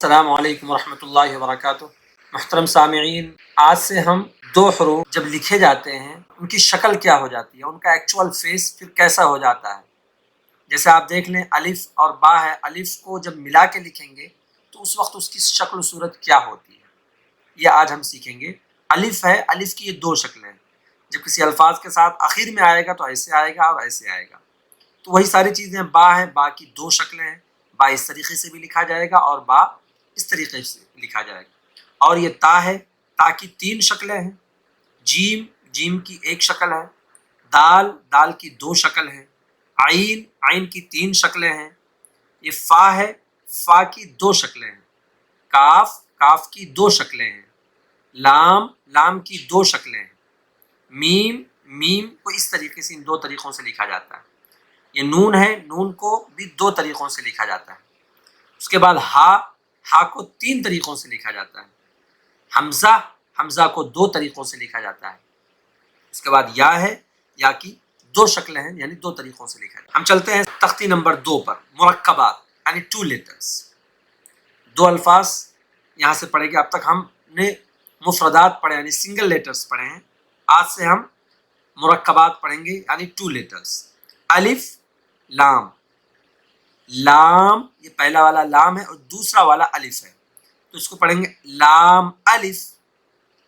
السلام علیکم ورحمۃ اللہ وبرکاتہ۔ محترم سامعین، آج سے ہم دو حروف جب لکھے جاتے ہیں ان کی شکل کیا ہو جاتی ہے، ان کا ایکچوئل فیس پھر کیسا ہو جاتا ہے۔ جیسے آپ دیکھ لیں الف اور با ہے، الف کو جب ملا کے لکھیں گے تو اس وقت اس کی شکل و صورت کیا ہوتی ہے، یہ آج ہم سیکھیں گے۔ الف ہے، الف کی یہ دو شکلیں ہیں، جب کسی الفاظ کے ساتھ آخر میں آئے گا تو ایسے آئے گا اور ایسے آئے گا، تو وہی ساری چیزیں۔ با ہے، با کی دو شکلیں ہیں، با اس طریقے سے بھی لکھا جائے گا اور با اس طریقے سے لکھا جائے گا۔ اور یہ تا ہے، تا کی تین شکلیں ہیں۔ جیم، جیم کی ایک شکل ہے۔ دال، دال کی دو شکل ہیں۔ عین، عین کی تین شکلیں ہیں۔ یہ فا ہے، فا کی دو شکلیں ہیں۔ کاف، کاف کی دو شکلیں ہیں۔ لام، لام کی دو شکلیں ہیں۔ میم، میم کو اس طریقے سے ان دو طریقوں سے لکھا جاتا ہے۔ یہ نون ہے، نون کو بھی دو طریقوں سے لکھا جاتا ہے۔ اس کے بعد ہا، ہا کو تین طریقوں سے لکھا جاتا ہے۔ حمزہ، حمزہ کو دو طریقوں سے لکھا جاتا ہے۔ اس کے بعد یا ہے، یا کی دو شکلیں ہیں، یعنی دو طریقوں سے لکھا جاتا ہے۔ ہم چلتے ہیں تختی نمبر 2 پر، مرکبات یعنی 2 لیٹرز۔ دو الفاظ یہاں سے پڑھے گے، اب تک ہم نے مفردات پڑھے یعنی سنگل لیٹرز پڑھے ہیں، آج سے ہم مرکبات پڑھیں گے یعنی 2 لیٹرز۔ الف، لام، لام یہ پہلا والا لام ہے اور دوسرا والا الف ہے، تو اس کو پڑھیں گے لام الف،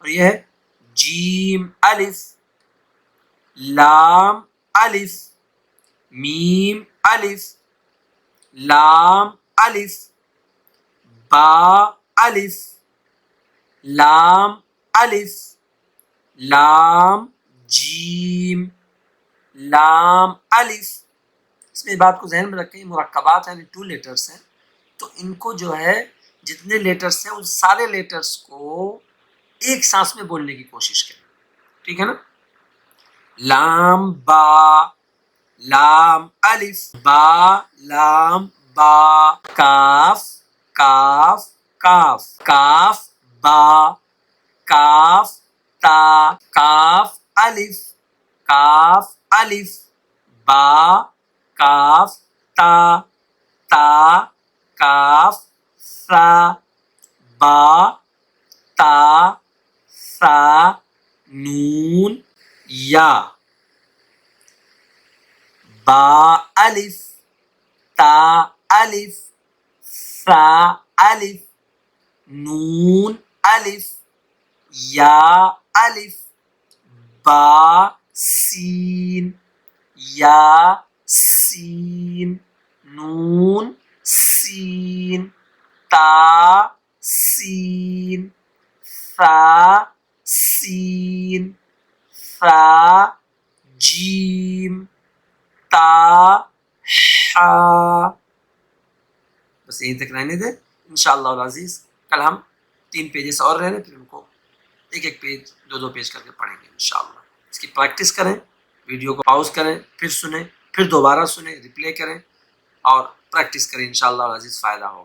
اور یہ ہے جیم الف، لام الف، میم الف، لام الف، با الف، لام الف، لام جیم، لام الف۔ اس میں بات کو ذہن میں رکھیں، مرکبات یعنی 2 لیٹرز ہیں، تو ان کو جو ہے جتنے لیٹرز ہیں ان سارے لیٹرز کو ایک سانس میں بولنے کی کوشش کریں، ٹھیک ہے نا؟ لام با، لام الف، با لام با، کاف، کاف کاف، کاف با، کاف تا، کاف الف، کاف الف، با کاف تا، تا کاف سا، با تا سا، نون یا، با الف، تا الف، سا الف، نون الف، یا الف، با سین، یا سین، نون سین، تا سین، سا سین، سا جیم، تا حا۔ بس یہیں تک رہنے دیں انشاءاللہ العزیز۔ کل ہم 3 پیجز اور رہنے، پھر ان کو ایک ایک پیج 2 پیج کر کے پڑھیں گے انشاءاللہ۔ اس کی پریکٹس کریں، ویڈیو کو پاؤز کریں، پھر سنیں، پھر دوبارہ سنیں، ریپلے کریں اور پریکٹس کریں، انشاءاللہ العزیز فائدہ ہوگا۔